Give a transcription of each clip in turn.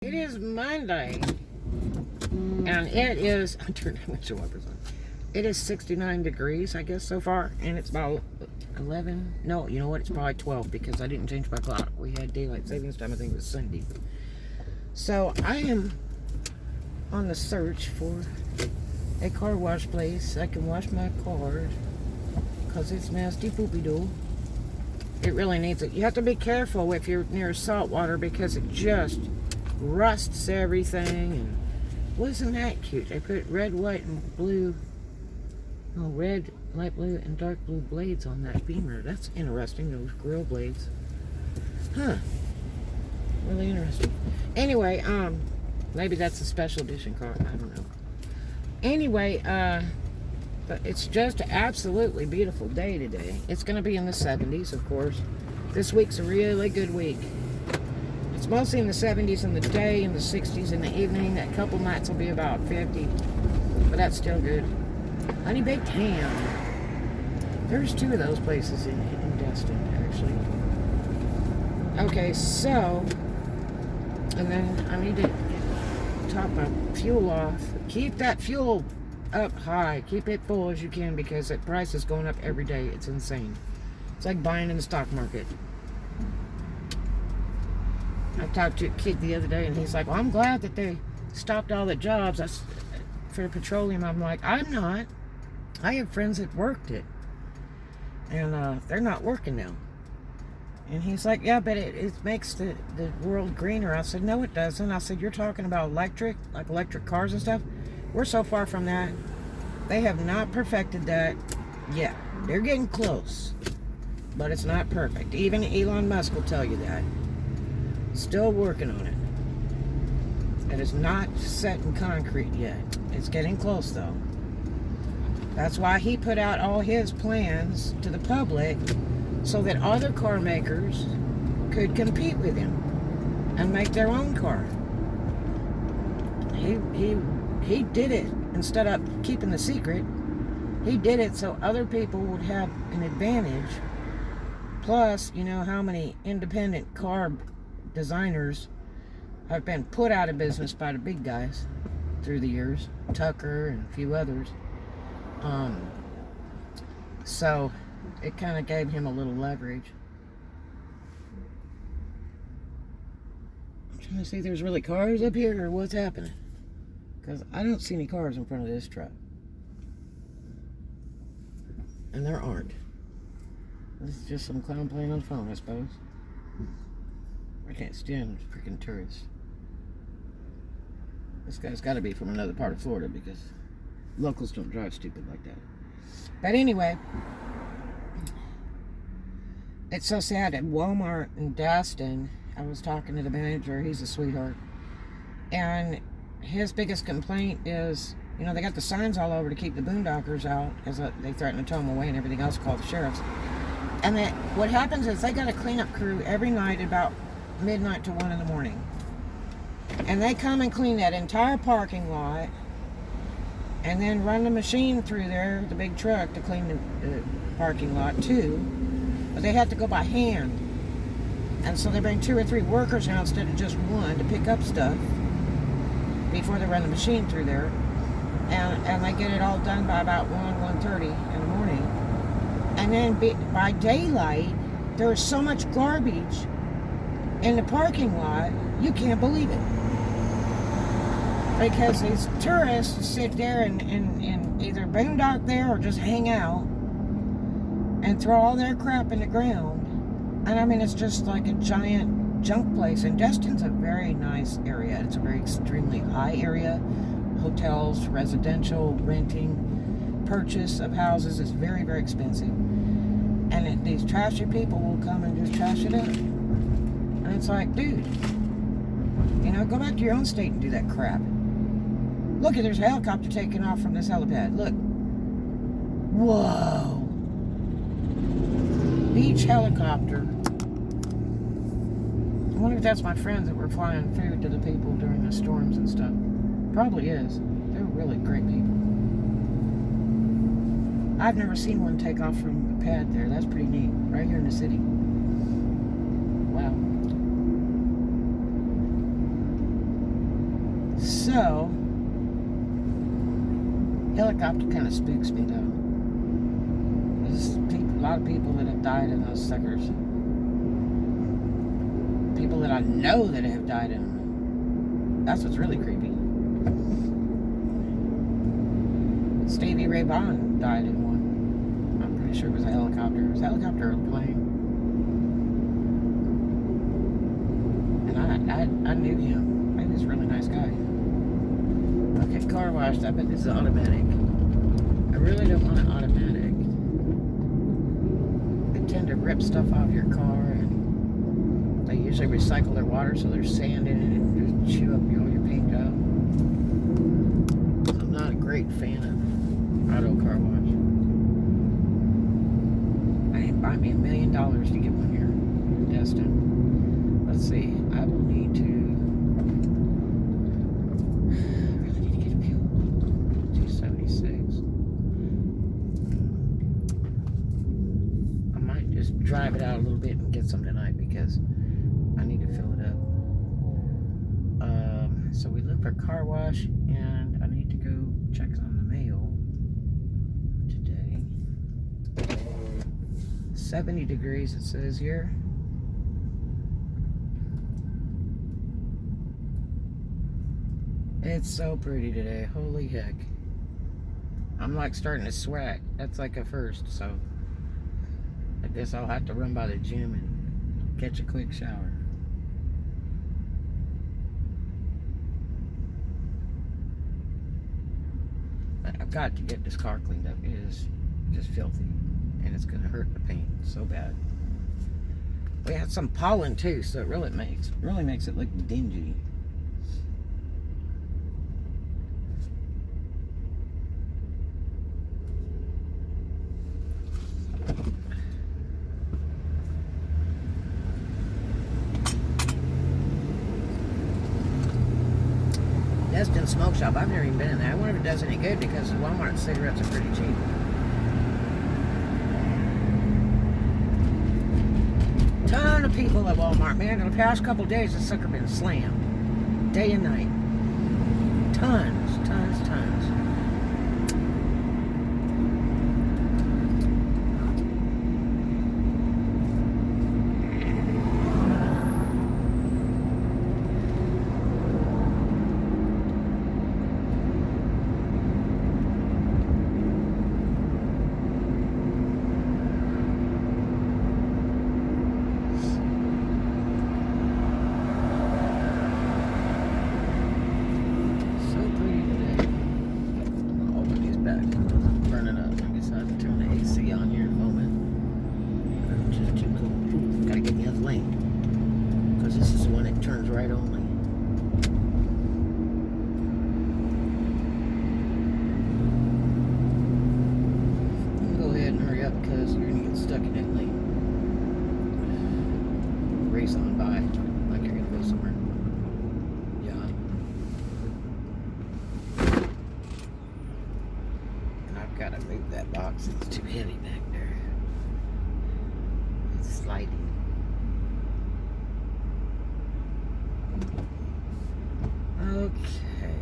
It is Monday, and it is, I turned the windshield wipers on. It is 69 degrees, I guess, so far, and it's about 11. No, you know what? It's probably 12 because I didn't change my clock. We had daylight savings time, I think it was Sunday. So I am on the search for a car wash place I can wash my car because it's nasty poopy doo. It really needs it. You have to be careful if you're near salt water because it just rusts everything. And wasn't that cute? They put red, white, and blue, red, light blue, and dark blue blades on that Beamer. That's interesting, those grill blades. Huh. Really interesting. Anyway, maybe that's a special edition car. I don't know. Anyway, but it's just an absolutely beautiful day today. It's going to be in the 70s, of course. This week's a really good week. It's mostly in the 70s in the day, in the 60s in the evening. A couple nights will be about 50, but that's still good. Honey Baked Ham. There's two of those places in Destin, actually. Okay, so, and then I need to top my fuel off. Keep that fuel up high. Keep it full as you can because the price is going up every day. It's insane. It's like buying in the stock market. I talked to a kid the other day, and he's like, well, I'm glad that they stopped all the jobs for petroleum. I'm like, I'm not. I have friends that worked it, and they're not working now. And he's like, yeah, but it makes the world greener. I said, no, it doesn't. I said, you're talking about electric cars and stuff? We're so far from that. They have not perfected that yet. They're getting close, but it's not perfect. Even Elon Musk will tell you that. Still working on it. It is not set in concrete yet. It's getting close, though. That's why he put out all his plans to the public so that other car makers could compete with him and make their own car. He did it instead of keeping the secret. He did it so other people would have an advantage. Plus, you know how many independent car designers have been put out of business by the big guys through the years, Tucker and a few others. So it kind of gave him a little leverage. I'm trying to see if there's really cars up here or what's happening, because I don't see any cars in front of this truck, and there aren't. This is just some clown playing on the phone, I suppose. I can't stand freaking tourists. This guy's got to be from another part of Florida because locals don't drive stupid like that. But anyway, it's so sad at Walmart in Destin. I was talking to the manager. He's a sweetheart. And his biggest complaint is, you know, they got the signs all over to keep the boondockers out because they threaten to tow them away and everything else, call the sheriffs. And then what happens is they got a cleanup crew every night at about midnight to 1 in the morning. And they come and clean that entire parking lot and then run the machine through there, the big truck, to clean the parking lot too. But they have to go by hand. And so they bring 2 or 3 workers now instead of just one to pick up stuff before they run the machine through there. And they get it all done by about 1:30 in the morning. And then by daylight, there's so much garbage in the parking lot, you can't believe it. Because these tourists sit there and either boondock there or just hang out and throw all their crap in the ground. And I mean, it's just like a giant junk place. And Destin's a very nice area. It's a very extremely high area. Hotels, residential, renting, purchase of houses is very, very expensive. And these trashy people will come and just trash it up. And it's like, dude, you know, go back to your own state and do that crap. Look, there's a helicopter taking off from this helipad. Look. Whoa. Beach helicopter. I wonder if that's my friends that were flying food to the people during the storms and stuff. Probably is. They're really great people. I've never seen one take off from the pad there. That's pretty neat. Right here in the city. Wow. So, helicopter kind of spooks me though. There's a lot of people that have died in those suckers. People that I know that have died in them. That's what's really creepy. Stevie Ray Vaughan died in one. I'm pretty sure it was a helicopter. It was a helicopter or a plane. And I knew him. He was a really nice guy. Okay, car wash. I bet this is automatic. I really don't want an automatic. They tend to rip stuff off your car, and they usually recycle their water, so there's sand in it and just chew up all your paint out. So I'm not a great fan of auto car wash. I didn't buy me $1 million to get one here in Destin. Let's see. I will need to. I really need to get a fuel. 276. I might just drive it out a little bit and get some tonight because I need to fill it up. So we look for car wash, and I need to go check on the mail today. 70 degrees it says here. It's so pretty today. Holy heck. I'm like starting to sweat. That's like a first, so I guess I'll have to run by the gym and catch a quick shower. I've got to get this car cleaned up. It is just filthy, and it's going to hurt the paint so bad. We had some pollen too, so it really makes it look dingy. Destin Smoke Shop. I've never even been in there. I wonder if it does any good because Walmart cigarettes are pretty cheap. Ton of people at Walmart, man. In the past couple days, the sucker been slammed. Day and night. Tons. On by like you're gonna go somewhere. Yeah. And I've got to move that box. It's too heavy back there. It's sliding. Okay.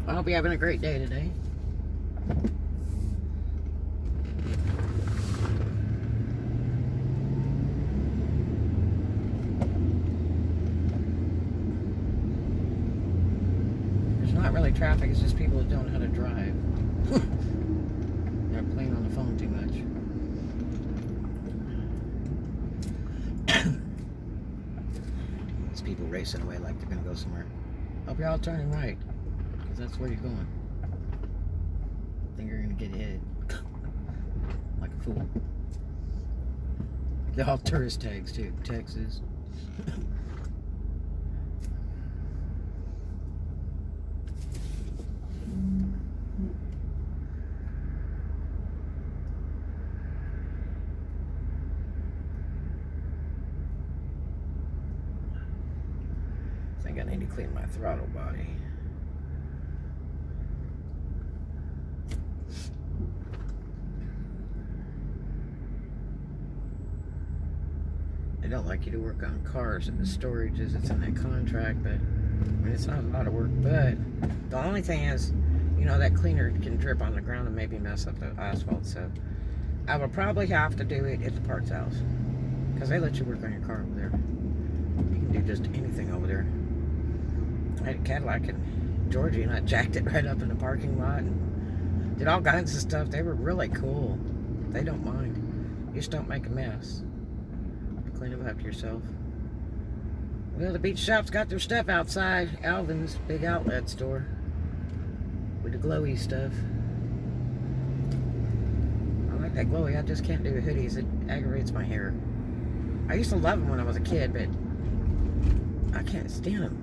I hope you're having a great day today. Really traffic, it's just people that don't know how to drive. They're playing on the phone too much. These people racing away like they're gonna go somewhere. Hope you're all turning right, because that's where you're going. I think you're gonna get hit like a fool. They're all tourist tags too. Texas. I think I need to clean my throttle body. they don't like you to work on cars and the storages. It's in that contract, but I mean, it's not a lot of work. But the only thing is, you know, that cleaner can drip on the ground and maybe mess up the asphalt. So I will probably have to do it at the parts house, because they let you work on your car over there. You can do just anything over there. I had a Cadillac in Georgia, and I jacked it right up in the parking lot and did all kinds of stuff. They were really cool. They don't mind. You just don't make a mess. Clean them up yourself. Well, the beach shop's got their stuff outside. Alvin's big outlet store with the glowy stuff. I like that glowy. I just can't do hoodies. It aggravates my hair. I used to love them when I was a kid, but I can't stand them.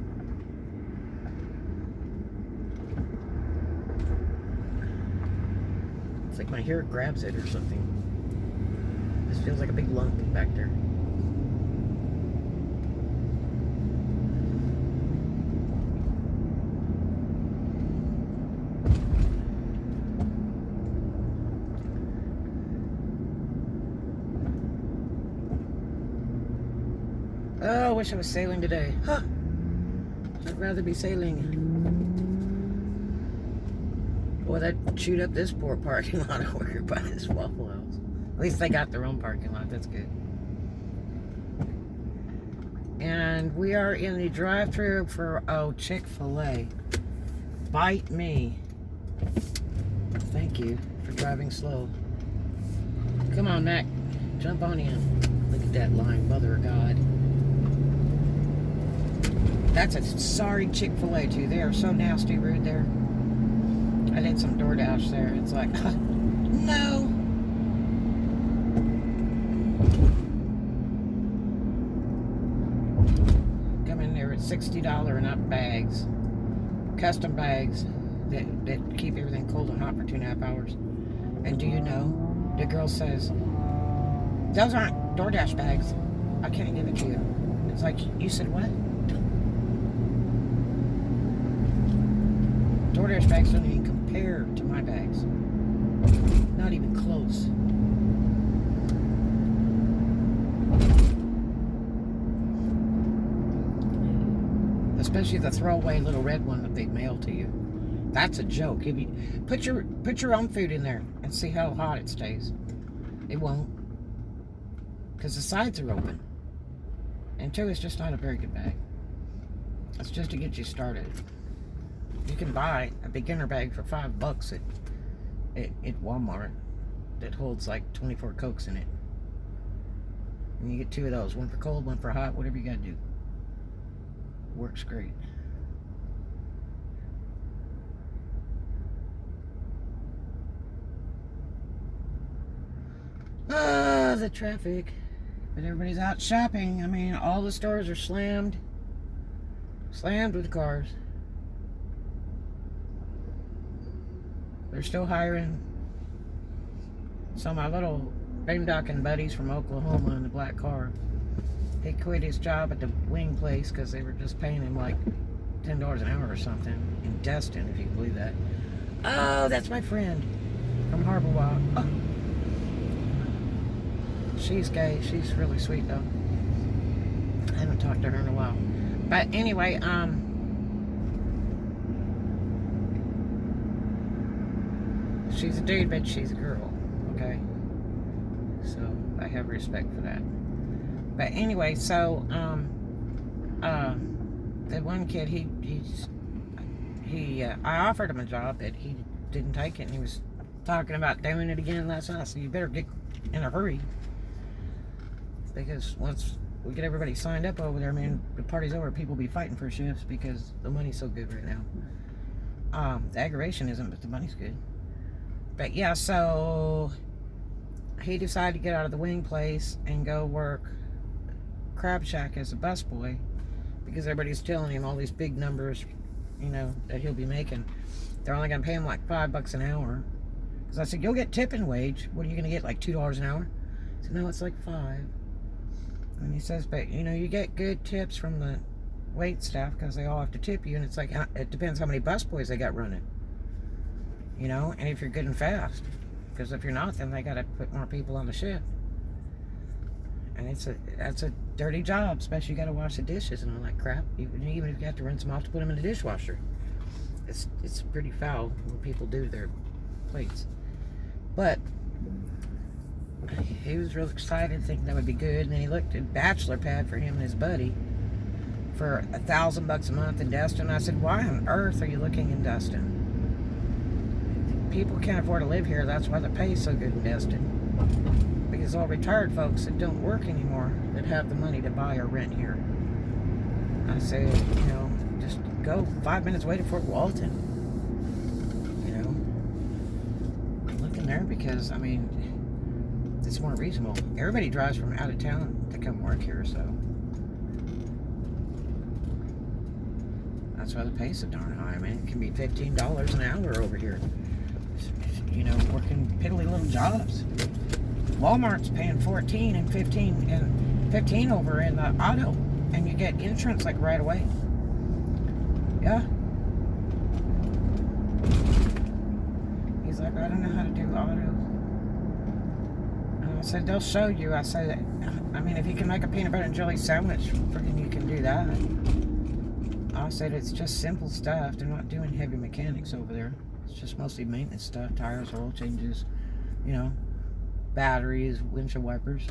It's like my hair grabs it or something. This feels like a big lump back there. Oh, I wish I was sailing today. Huh. I'd rather be sailing. Boy, that chewed up this poor parking lot over here by this Waffle House. At least they got their own parking lot. That's good. And we are in the drive-thru for, Chick-fil-A. Bite me. Thank you for driving slow. Come on, Mac. Jump on in. Look at that line. Mother of God. That's a sorry Chick-fil-A, too. They are so nasty rude there. I did some DoorDash there. It's like, no. Come in there at $60 and up bags. Custom bags that keep everything cold and hot for 2.5 hours. And do you know, the girl says, those aren't DoorDash bags. I can't give it to you. It's like, you said what? DoorDash bags don't even compare to my bags. Not even close. Especially the throwaway little red one that they mail to you. That's a joke. If you put your own food in there and see how hot it stays. It won't. Because the sides are open. And two, it's just not a very good bag. It's just to get you started. You can buy a beginner bag for $5 at Walmart that holds like 24 Cokes in it. And you get 2 of those. One for cold, one for hot, whatever you gotta do. Works great. Ah, the traffic. But everybody's out shopping. I mean, all the stores are slammed. Slammed with cars. They're still hiring. So my little boondocking buddies from Oklahoma in the black car, he quit his job at the wing place because they were just paying him like $10 an hour or something in Destin, if you can believe that. Oh, that's my friend from Harbor Walk. Oh. She's gay. She's really sweet though. I haven't talked to her in a while. But anyway, she's a dude, but she's a girl, okay? So, I have respect for that. But anyway, so, the one kid, I offered him a job, but he didn't take it, and he was talking about doing it again last night, so you better get in a hurry. Because once we get everybody signed up over there, I mean, the party's over, people will be fighting for shifts because the money's so good right now. The aggravation isn't, but the money's good. But yeah, so he decided to get out of the wing place and go work Crab Shack as a busboy because everybody's telling him all these big numbers, you know, that he'll be making. They're only going to pay him like $5 an hour. Because I said, you'll get tipping wage. What are you going to get, like $2 an hour? I said, no, it's like $5. And he says, but, you know, you get good tips from the wait staff because they all have to tip you. And it's like, it depends how many busboys they got running. You know, and if you're good and fast. Because if you're not, then they got to put more people on the shift. And that's a dirty job, especially you got to wash the dishes and all that crap. Even if you have to rinse them off to put them in the dishwasher, it's pretty foul what people do to their plates. But he was real excited, thinking that would be good. And then he looked at bachelor pad for him and his buddy for $1,000 a month in Destin. I said, why on earth are you looking in Destin? People can't afford to live here. That's why the pay is so good in Destin. Because all retired folks that don't work anymore that have the money to buy or rent here. I say, just go 5 minutes away to Fort Walton. Look in there because, it's more reasonable. Everybody drives from out of town to come work here, so that's why the pay's so darn high. It can be $15 an hour over here. Working piddly little jobs. Walmart's paying $14 and $15 over in the auto, and you get insurance like right away. Yeah. He's like, I don't know how to do auto. And I said, they'll show you. I said, if you can make a peanut butter and jelly sandwich, freaking you can do that. I said, it's just simple stuff. They're not doing heavy mechanics over there. It's just mostly maintenance stuff, tires, oil changes, batteries, windshield wipers.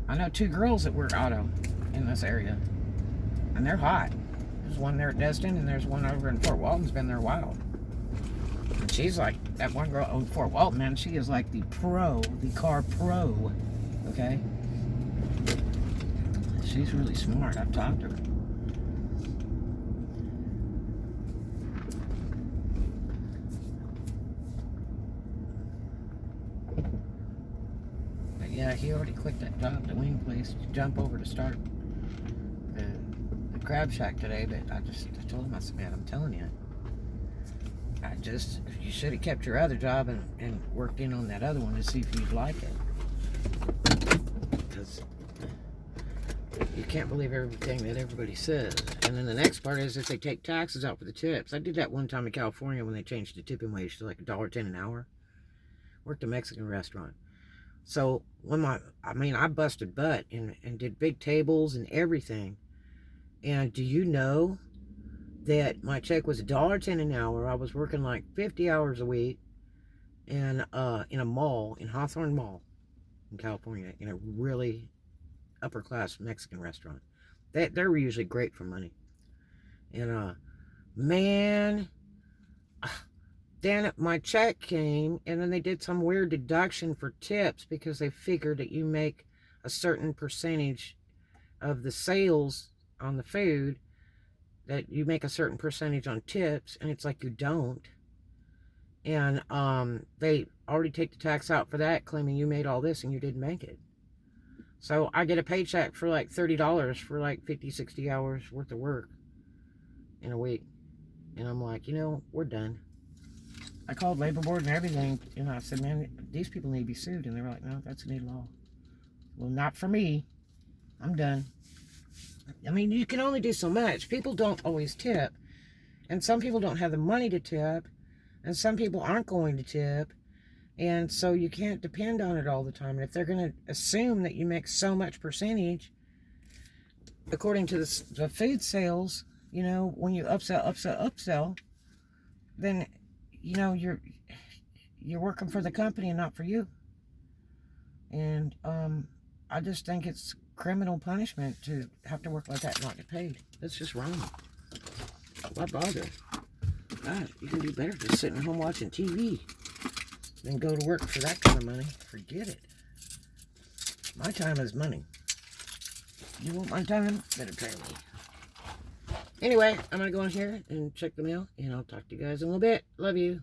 I know 2 girls that work auto in this area, and they're hot. There's one there at Destin, and there's one over in Fort Walton's been there a while. And she's like, that one girl in Fort Walton, man, she is like the car pro, okay? She's really smart. I've talked to her. Yeah, he already quit that job, the wing place, to jump over to start the crab shack today. But I told him, I said, man, I'm telling you, you should have kept your other job and worked in on that other one to see if you'd like it. Because you can't believe everything that everybody says. And then the next part is if they take taxes out for the tips. I did that one time in California when they changed the tipping wage to like $1.10 an hour. Worked a Mexican restaurant. So when I busted butt and did big tables and everything. And do you know that my check was $1.10 an hour? I was working like 50 hours a week and in a mall, in Hawthorne Mall in California, in a really upper class Mexican restaurant. They're usually great for money. And man, then my check came, and then they did some weird deduction for tips because they figured that you make a certain percentage of the sales on the food, that you make a certain percentage on tips, and it's like you don't. And they already take the tax out for that, claiming you made all this and you didn't make it. So I get a paycheck for like $30 for like 50, 60 hours worth of work in a week. And I'm like, we're done. I called labor board and everything, and I said, man, these people need to be sued. And they were like, no, that's a new law. Well, not for me. I'm done. You can only do so much. People don't always tip. And some people don't have the money to tip. And some people aren't going to tip. And so you can't depend on it all the time. And if they're going to assume that you make so much percentage, according to the food sales, when you upsell, then you're working for the company and not for you. And I just think it's criminal punishment to have to work like that and not get paid. That's just wrong. Why bother? God, you can do better just sitting at home watching TV than go to work for that kind of money. Forget it. My time is money. You want my time? Better pay me. Anyway, I'm going to go in here and check the mail, and I'll talk to you guys in a little bit. Love you.